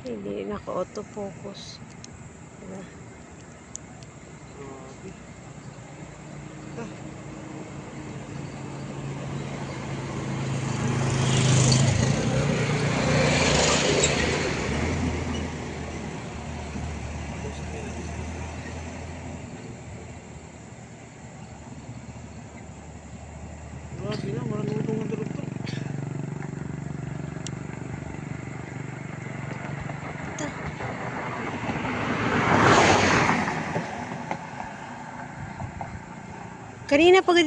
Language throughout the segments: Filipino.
Hindi naka-autofocus. Diba? Grabe na, marunong ang dalugtog. Kanina pag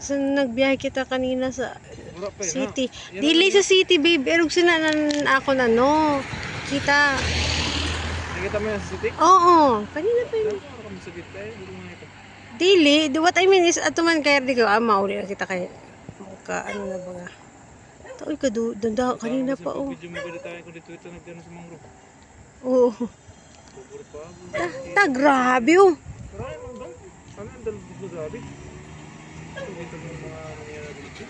sa nagbiyahe kita kanina sa Wala pa yun, city. ha? Yan Dili ang- sa city, babe. Erog sinanan ako na no. Kita. Nakita mo yan sa city? Oo. Kanina pa yun. Ano kami sa gitna eh? Hindi ko makita. Dili. What I mean is, atuman kaya di ko, mauli na kita kaya. Mukha, ano na ba nga. Uy, danda, kanina pa, oh. Video mo ba tayo kung dito ito nagdano sa mangrove? Oo. Bubur pa. Grabe, oh. Marami mo ba? Ano ang dalugtog na grabe? Dito mo mga nangyayari dito.